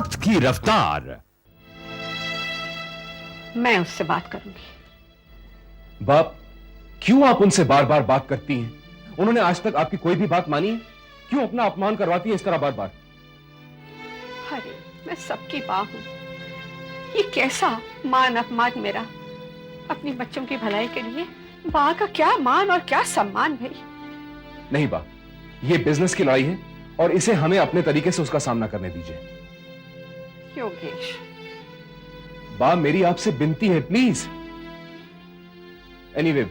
वक्त की रफ्तार। मैं उससे बात करूंगी। बाप, क्यों आप उनसे बार बार बात करती हैं? उन्होंने आज तक आपकी कोई भी बात मानी है? क्यों अपना अपमान करवाती है इस तरह बार बार? अरे मैं सबकी मां हूं, ये कैसा मान अपमान मेरा। अपने बच्चों की भलाई के लिए मां का क्या मान और क्या सम्मान भाई। नहीं बाप, ये बिजनेस की लड़ाई है और इसे हमें अपने तरीके से उसका सामना करने दीजिए। योगेश, बाप मेरी आपसे विनती है, प्लीज। एनीवे,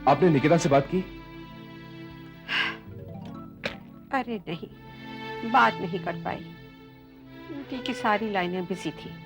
आपने निकिता से बात की? अरे नहीं, बात नहीं कर पाई। उनकी की सारी लाइनें बिजी थी।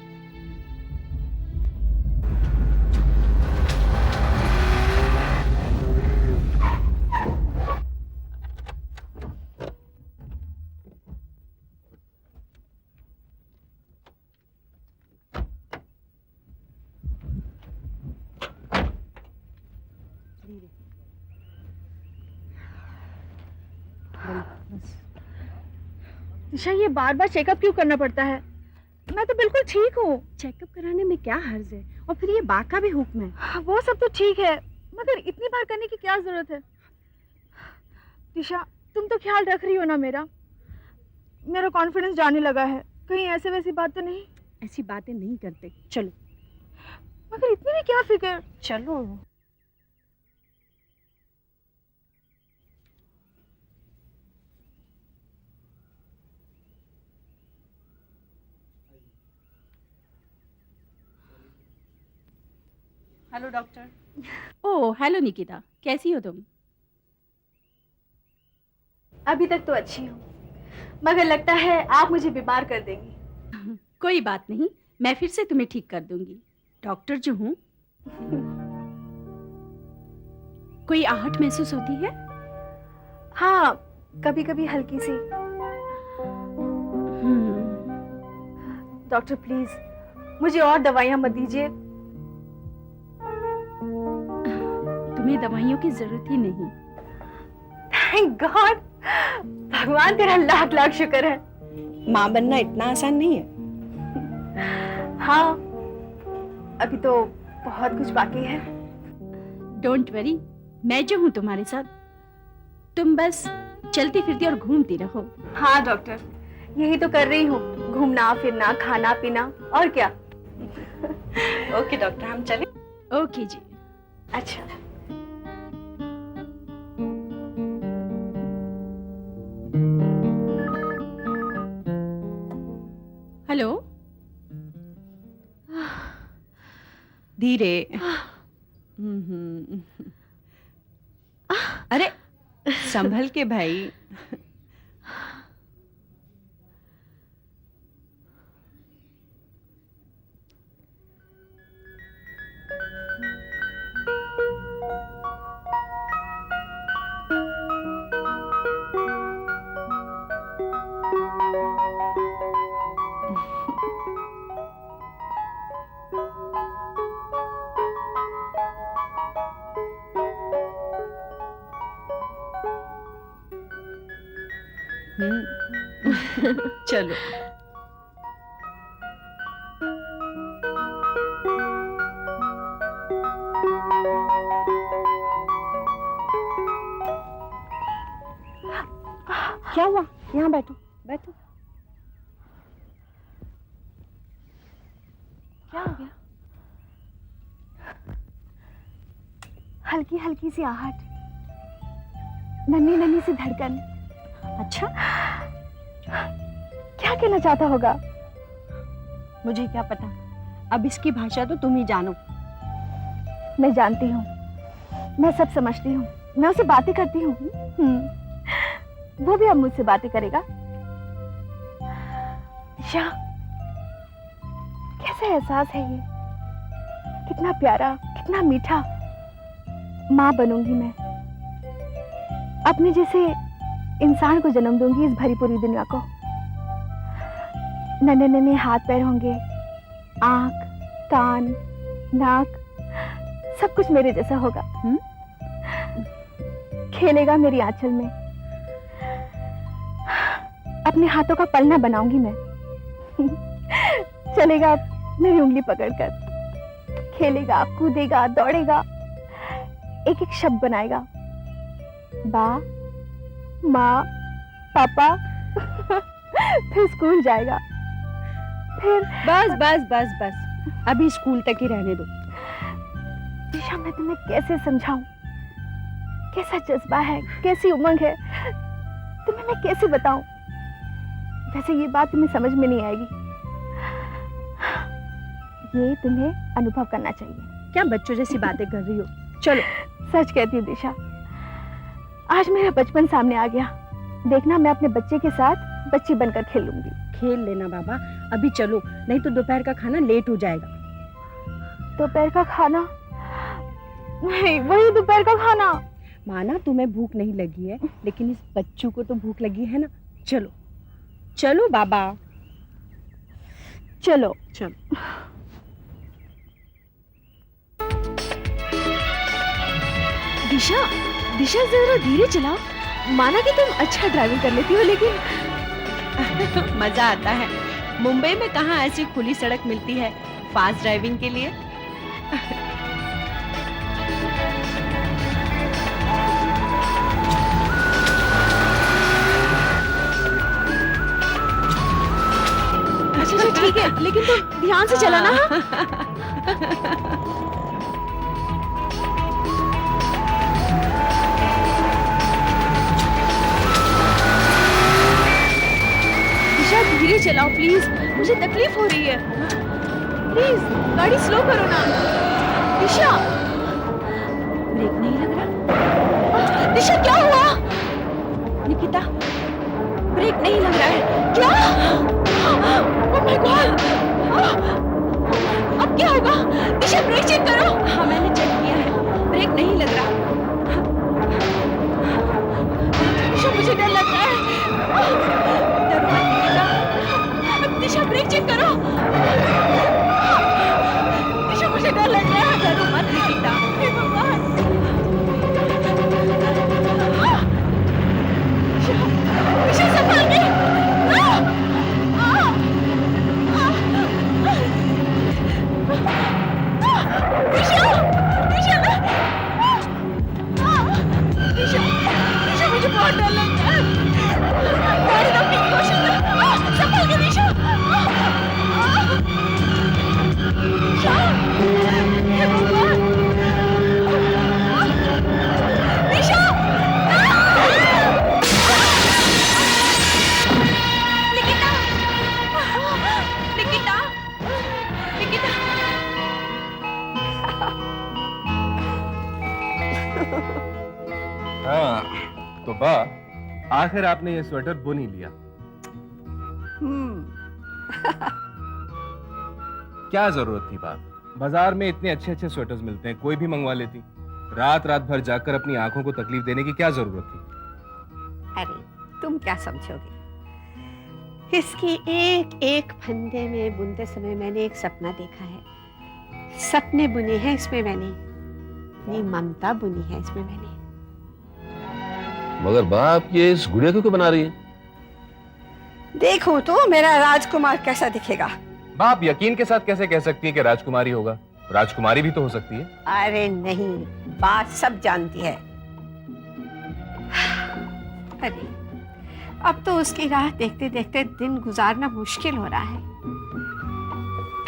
दिशा, ये बार बार चेकअप क्यों करना पड़ता है? मैं तो बिल्कुल ठीक हूँ। चेकअप कराने में क्या हर्ज है? और फिर ये बाघ का भी हुक्म है। वो सब तो ठीक है, मगर इतनी बार करने की क्या जरूरत है? दिशा, तुम तो ख्याल रख रही हो ना मेरा? मेरा कॉन्फिडेंस जाने लगा है। कहीं ऐसे वैसी बात तो नहीं? ऐसी बातें नहीं करते, चलो। मगर इतनी भी क्या फिक्र? चलो। Hello doctor. Oh hello Nikita, कैसी हो तुम? अभी तक तो अच्छी हूँ, मगर लगता है आप मुझे बीमार कर देंगी। कोई बात नहीं, मैं फिर से तुम्हें ठीक कर दूंगी। डॉक्टर जो हूँ। कोई आहट महसूस होती है? हाँ, कभी कभी हल्की सी। डॉक्टर प्लीज मुझे और दवाइयाँ मत दीजिए। तुम्हें दवाइयों की जरूरत ही नहीं। थैंक गॉड, भगवान तेरा लाख लाख शुक्र है। माँ बनना इतना आसान नहीं है। हाँ, अभी तो बहुत कुछ बाकी है। डोंट वरी, मैं जो हूँ तुम्हारे साथ। तुम बस चलती फिरती और घूमती रहो। हाँ डॉक्टर, यही तो कर रही हूँ, घूमना फिरना खाना पीना और क्या। ओके डॉक्टर, हम चलें? ओके जी। अच्छा। हेलो। धीरे। अरे संभल के भाई। चलो। क्या हुआ? यहाँ बैठो, बैठो। क्या हो गया? हल्की हल्की सी आहट, नन्ही नन्ही सी धड़कन। अच्छा, क्या कहना चाहता होगा? मुझे क्या पता, अब इसकी भाषा तो तुम ही जानो। मैं जानती हूँ, मैं सब समझती हूँ, मैं उससे बातें करती हूँ। वो भी अब मुझसे बातें करेगा। या कैसा एहसास है ये, कितना प्यारा, कितना मीठा। माँ बनूंगी मैं, अपने जैसे इंसान को जन्म दूंगी इस भरी पूरी दुनिया को। नन्हे नन्हे हाथ पैर होंगे, आंख, कान, नाक, सब कुछ मेरे जैसा होगा। खेलेगा मेरी आंचल में, अपने हाथों का पलना बनाऊंगी मैं। चलेगा मेरी उंगली पकड़कर, खेलेगा, कूदेगा, दौड़ेगा, एक एक शब्द बनाएगा, बा, माँ, पापा। फिर स्कूल जाएगा, फिर बस बस बस बस, अभी स्कूल तक ही रहने दो। दिशा, मैं तुम्हें कैसे समझाऊं? कैसा जज्बा है, कैसी उमंग है, तुम्हें मैं कैसे बताऊं? वैसे ये बात तुम्हें समझ में नहीं आएगी, ये तुम्हें अनुभव करना चाहिए। क्या बच्चों जैसी बातें कर रही हो? चलो। सच कहती हूँ दिशा, आज मेरा बचपन सामने आ गया। देखना, मैं अपने बच्चे के साथ बच्ची बनकर खेलूंगी। खेल लेना बाबा, अभी चलो, नहीं तो दोपहर का खाना लेट हो जाएगा। दोपहर का खाना? नहीं, वही दोपहर का खाना। माना तुम्हें भूख नहीं लगी है, लेकिन इस बच्चों को तो भूख लगी है ना। चलो चलो बाबा, चलो चलो। दिशा, दिशा जरा धीरे चलाओ। माना कि तुम अच्छा ड्राइविंग कर लेती हो, लेकिन मजा आता है। मुंबई में कहाँ ऐसी खुली सड़क मिलती है फास्ट ड्राइविंग के लिए। अच्छा ठीक है, लेकिन तुम ध्यान से चलाना। दिशा धीरे चलाओ प्लीज, मुझे तकलीफ हो रही है। प्लीज गाड़ी स्लो करो ना। दिशा, ब्रेक नहीं लग रहा। दिशा क्या हुआ? निकिता, ब्रेक नहीं लग रहा है। क्या? Oh my God! अब क्या होगा? दिशा ब्रेक चेक करो। हाँ, मैंने चेक किया है, ब्रेक नहीं लग रहा। दिशा, मुझे डर लग रहा है। डरो मत निकिता। दिशा ब्रेक चेक करो। दिशा, मुझे डर लग रहा है। डरो मत निकिता। हे भगवान। दिशा संभाल के। दिशा, मुझे बहुत डर लग रहा है। गाड़ी रोकने की कोशिश कर। संभाल के दिशा। दिशा, हे भगवान। दिशा, निकिता, निकिता, निकिता। हाँ, तो बा, आखिर आपने ये स्वेटर बुन ही लिया। क्या जरूरत थी बा? बाजार में इतने अच्छे अच्छे स्वेटर्स मिलते हैं, कोई भी मंगवा लेती। रात रात भर जाकर अपनी आंखों को तकलीफ देने की क्या जरूरत थी? अरे तुम क्या समझोगे? इसकी एक एक फंदे में बुनते समय मैंने एक सपना देखा है। सपने बुने हैं इसमें मैंने, अपनी ममता बुनी है इसमें मैंने। मगर बाप, ये इस गुड़िया को क्यों बना रही है? देखो तो मेरा राजकुमार कैसा दिखेगा। बाप यकीन के साथ कैसे कह सकती है कि राजकुमारी होगा? राजकुमारी भी तो हो सकती है। अरे नहीं, बात सब जानती है। अरे अब तो उसकी राह देखते देखते दिन गुजारना मुश्किल हो रहा है।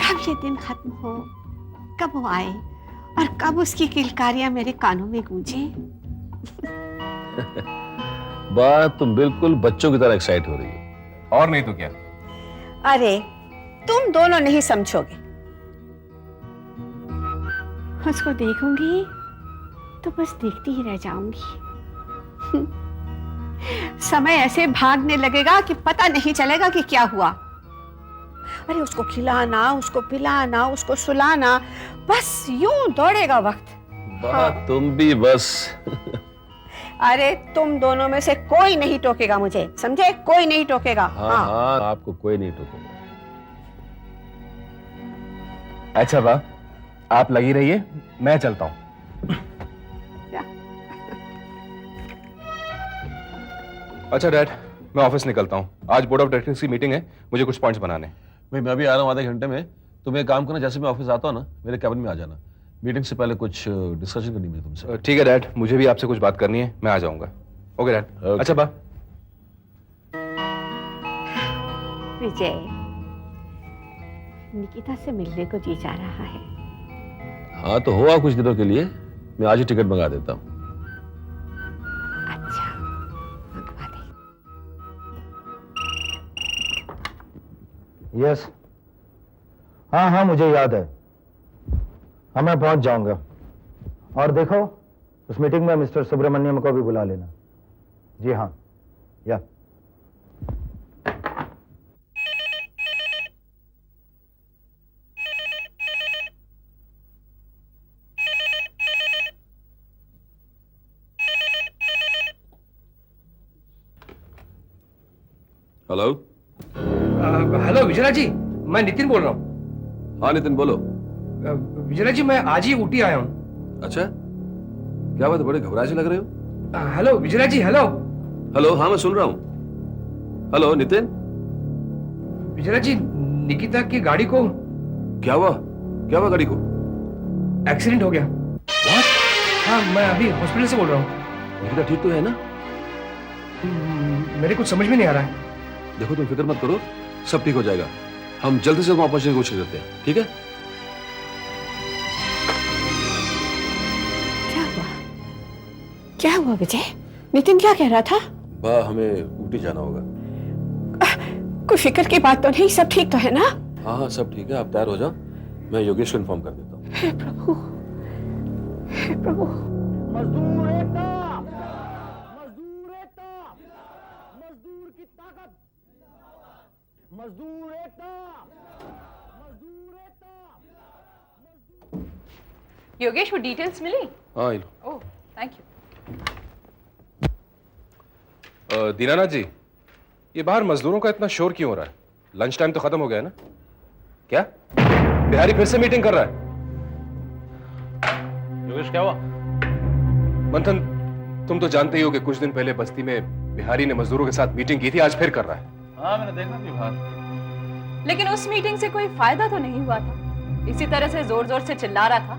कब ये दिन खत्म हो, कब वो आए और कब उसकी किलकारियां मेरे कानों में गूंजे। बात तुम बिल्कुल बच्चों की तरह एक्साइट हो रही है। और नहीं तो क्या। अरे तुम दोनों नहीं समझोगे। उसको देखूंगी तो बस देखती ही रह जाऊंगी। समय ऐसे भागने लगेगा कि पता नहीं चलेगा कि क्या हुआ। अरे उसको खिलाना, उसको पिलाना, उसको सुलाना, बस यूं दौड़ेगा वक्त। बात तुम भी बस। अरे तुम दोनों में से कोई नहीं टोकेगा मुझे, समझे? कोई नहीं टोकेगा। हाँ हाँ, आपको कोई नहीं टोकेगा। अच्छा बा, आप लगी रहिए, मैं चलता हूं। अच्छा डैड, मैं ऑफिस निकलता हूं। आज बोर्ड ऑफ डायरेक्टर्स की मीटिंग है, मुझे कुछ पॉइंट्स बनाने हैं। भाई मैं भी आ रहा हूँ आधे घंटे में। तुम एक काम करना, जैसे मैं ऑफिस आता हूँ ना, मेरे कैबिन में आ जाना। मीटिंग से पहले कुछ डिस्कशन करनी है तुमसे। ठीक है डैड, मुझे भी आपसे कुछ बात करनी है, मैं आ जाऊंगा। Okay dad. Okay. अच्छा बा। विजय, निकिता से मिलने को जी जा रहा है। हाँ तो हुआ कुछ दिनों के लिए, मैं आज ही टिकट मंगा देता हूँ। अच्छा, मंगवा दे। यस, हाँ हाँ मुझे याद है। हाँ मैं पहुंच जाऊंगा। और देखो, उस मीटिंग में मिस्टर सुब्रमण्यम को भी बुला लेना। जी हाँ, या हेलो। हेलो विजयराज जी, मैं नितिन बोल रहा हूँ। हाँ नितिन बोलो। विजयराज जी, मैं आज ही ऊटी आया हूँ। अच्छा, क्या बात है, बड़े घबराए से लग रहे हो। हेलो विजयराज जी, हेलो। हेलो, हाँ मैं सुन रहा हूँ। हेलो नितिन। विजयराज जी, निकिता की गाड़ी को क्या हुआ, क्या हुआ गाड़ी को? एक्सीडेंट हो गया। What? हाँ, मैं अभी हॉस्पिटल से बोल रहा हूँ। निकिता ठीक तो है ना? मेरे कुछ समझ में नहीं आ रहा है। देखो तुम फिक्र मत करो, सब ठीक हो जाएगा। हम जल्द से जल्द वहां पहुंचने की कोशिश करते हैं, ठीक है? क्या हुआ? क्या हुआ विजय? नितिन क्या कह रहा था? हमें ऊटी जाना होगा। कोई फिक्र की बात तो नहीं, सब ठीक तो है ना? हाँ हाँ सब ठीक है, आप तैयार हो जाओ, मैं योगेश को इन्फॉर्म कर देता हूँ। हे प्रभु, हे प्रभु। मजदूर एकता, मजदूर एकता, मजदूर की ताकत, मजदूर एकता, मजदूर एकता। योगेश, वो डिटेल्स मिली? हाँ ये लो। ओह, थैंक यू। दीनानाथ जी, ये बाहर मजदूरों का इतना शोर क्यों हो रहा है? लंच टाइम तो खत्म हो गया है ना? क्या बिहारी फिर से मीटिंग कर रहा है? योगेश क्या हुआ? मंथन, तुम तो जानते ही हो कि कुछ दिन पहले बस्ती में बिहारी ने मजदूरों के साथ मीटिंग की थी, आज फिर कर रहा है। हाँ मैंने देखा थी बाहर। लेकिन उस मीटिंग से कोई फायदा तो नहीं हुआ था। इसी तरह से जोर जोर से चिल्ला रहा था।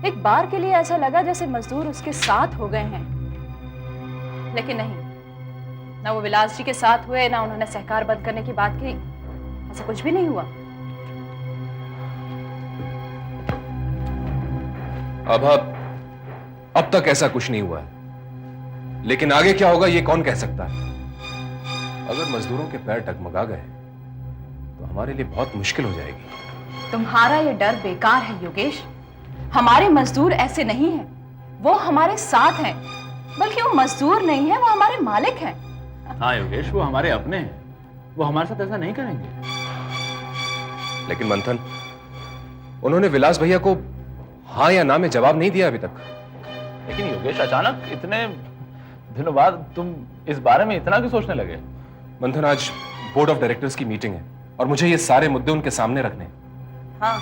एक बार के लिए ऐसा लगा जैसे मजदूर उसके साथ हो गए हैं, लेकिन नहीं। ना वो विलास जी के साथ हुए, ना उन्होंने सहकार बंद करने की बात की। ऐसा कुछ भी नहीं हुआ। अब तक ऐसा कुछ नहीं हुआ है, लेकिन आगे क्या होगा ये कौन कह सकता है? अगर मजदूरों के पैर डगमगा गए तो हमारे लिए बहुत मुश्किल हो जाएगी। तुम्हारा ये डर बेकार है योगेश। हमारे मजदूर ऐसे नहीं हैं। वो हमारे साथ हैं। बल्कि वो मजदूर नहीं है, वो हमारे मालिक हैं। हाँ योगेश, वो हमारे अपने हैं, वो हमारे साथ ऐसा नहीं करेंगे। लेकिन मंथन, उन्होंने विलास भैया को हाँ या ना में जवाब नहीं दिया अभी तक। लेकिन योगेश, अचानक इतने दिनों बाद तुम इस बारे में इतना क्यों सोचने लगे? मंथन, आज बोर्ड ऑफ डायरेक्टर्स की मीटिंग है और मुझे ये सारे मुद्दे उनके सामने रखने हैं। हाँ,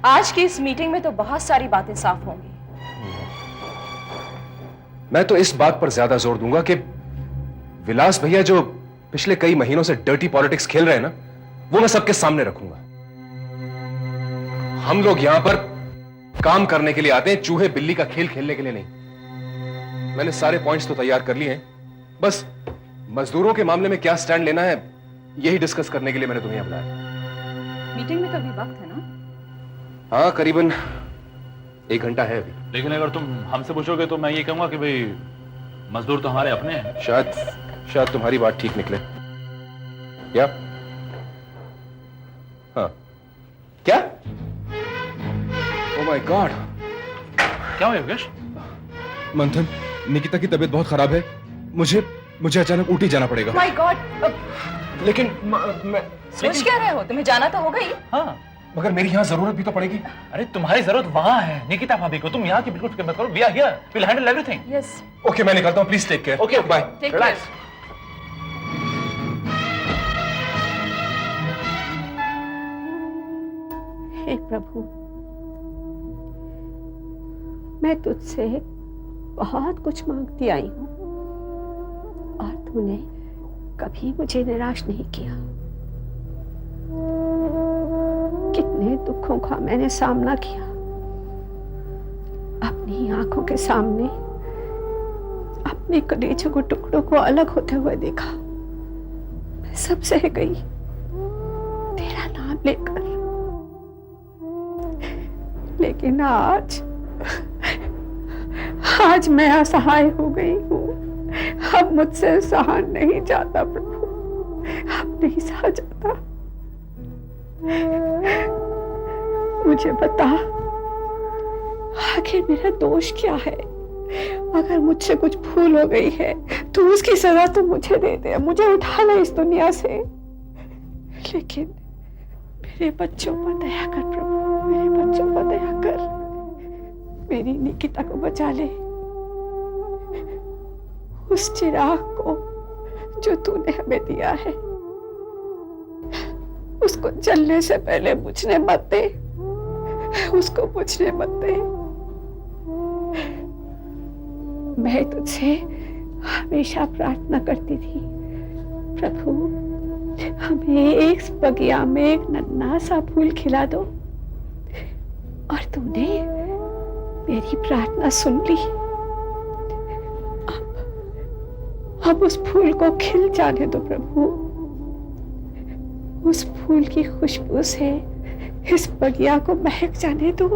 आज की इस मीटिंग में तो बहुत सारी बातें साफ होंगी। मैं तो इस बात पर ज्यादा जोर दूंगा कि विलास भैया जो पिछले कई महीनों से डर्टी पॉलिटिक्स खेल रहे हैं ना, वो मैं सबके सामने रखूंगा। हम लोग यहां पर काम करने के लिए आते हैं, चूहे बिल्ली का खेल खेलने के लिए नहीं। मैंने सारे पॉइंट्स तो तैयार कर लिए हैं, बस मजदूरों के मामले में क्या स्टैंड लेना है यही डिस्कस करने के लिए मैंने तुम्हें बुलाया। मीटिंग में तो अभी वक्त है ना? हाँ, करीबन 1 घंटा है अभी। लेकिन अगर तुम हमसे पूछोगे तो मैं ये कहूंगा कि भाई मजदूर तो हमारे अपने हैं। शायद तुम्हारी बात ठीक निकले। क्या? हाँ, क्या? Oh my God! क्या हुआ योगेश? मंथन, निकिता की तबीयत बहुत खराब है। मुझे अचानक ऊटी जाना पड़ेगा। My God! लेकिन मैं सोच क्या रहे हो? तुम्हें जाना तो होगा ही। हाँ, मगर मेरी यहाँ जरूरत भी तो पड़ेगी। अरे तुम्हारी जरूरत वहां है निकिता भाभी को, तुम यहाँ की बिल्कुल फिक्र मत करो। We are here, we will handle everything. Yes. Okay, मैं निकलता हूँ। Please take care. Okay, bye. Take care. Relax. हे प्रभु, मैं तुझसे बहुत कुछ मांगती आई हूँ और तूने कभी मुझे निराश नहीं किया। कितने दुखों का मैंने सामना किया, अपनी आंखों के सामने अपने कलेजे को टुकड़ों को अलग होते हुए देखा। मैं सब सह गई तेरा नाम लेकर, लेकिन आज मैं असहाय हो गई हूँ। अब मुझसे सहा नहीं जाता प्रभु, अब नहीं सहा जाता। मुझे बता, आखिर मेरा दोष क्या है? अगर मुझसे कुछ भूल हो गई है तो उसकी सजा तो मुझे दे दे, मुझे उठा ले इस दुनिया से। लेकिन मेरे बच्चों पर दया कर प्रभु, मेरे बच्चों पर दया कर, मेरी निकिता को बचा ले, उस चिराग को जो तूने हमें दिया है उसको जलने से पहले बुझने मत दे, उसको बुझने मत दे। मैं तुझसे हमेशा प्रार्थना करती थी, प्रभु हमें एक बगिया में एक नन्हा सा फूल खिला दो, और तूने मेरी प्रार्थना सुन ली। अब उस फूल को खिल जाने दो प्रभु, उस फूल की खुशबू से इस बगिया को महक जाने दो।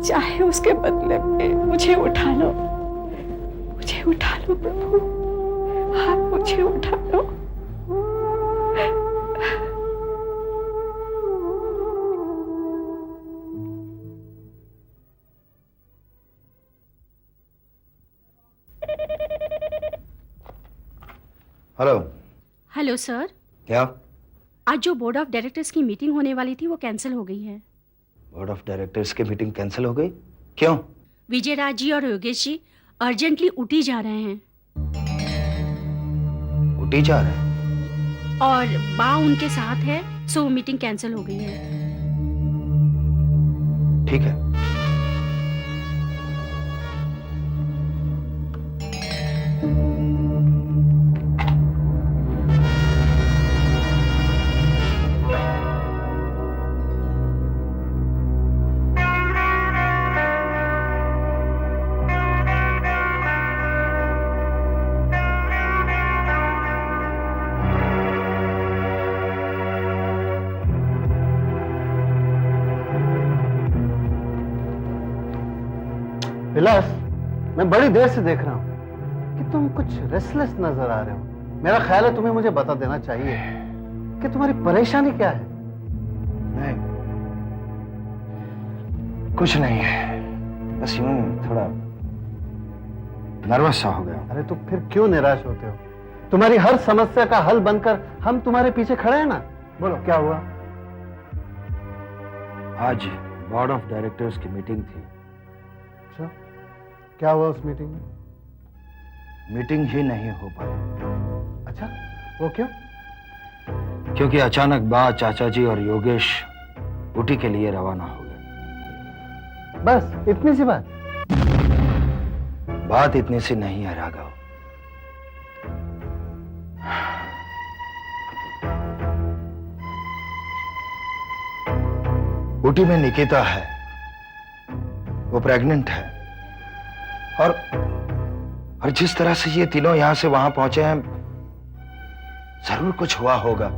चाहे उसके बदले में मुझे उठा लो, मुझे उठा लो प्रभु, आप मुझे उठा लो। हेलो। हेलो सर, क्या? आज जो बोर्ड ऑफ डायरेक्टर्स की मीटिंग होने वाली थी वो कैंसिल हो गई है। बोर्ड ऑफ डायरेक्टर्स की मीटिंग कैंसिल हो गई? क्यों? विजय राज जी और योगेश जी अर्जेंटली ऊटी जा रहे हैं। ऊटी जा रहे हैं? और बा उनके साथ है, सो मीटिंग कैंसिल हो गई है। ठीक है। विलास, मैं बड़ी देर से देख रहा हूं कि तुम कुछ रेस्टलेस नजर आ रहे हो। मेरा ख्याल है तुम्हें मुझे बता देना चाहिए कि तुम्हारी परेशानी क्या है। नहीं, कुछ नहीं है, बस यूं थोड़ा नर्वस सा हो गया। अरे तो फिर क्यों निराश होते हो? तुम्हारी हर समस्या का हल बनकर हम तुम्हारे पीछे खड़े हैं ना। बोलो क्या हुआ? आज बोर्ड ऑफ डायरेक्टर्स की मीटिंग थी। अच्छा, क्या हुआ उस मीटिंग में? मीटिंग ही नहीं हो पाई। अच्छा, वो क्यों? क्योंकि अचानक बा, चाचा जी और योगेश ऊटी के लिए रवाना हो गए। बस इतनी सी बात? बात इतनी सी नहीं है राघव। ऊटी में निकिता है, वो प्रेग्नेंट है, और जिस तरह से ये तीनों यहां से वहां पहुंचे हैं, जरूर कुछ हुआ होगा।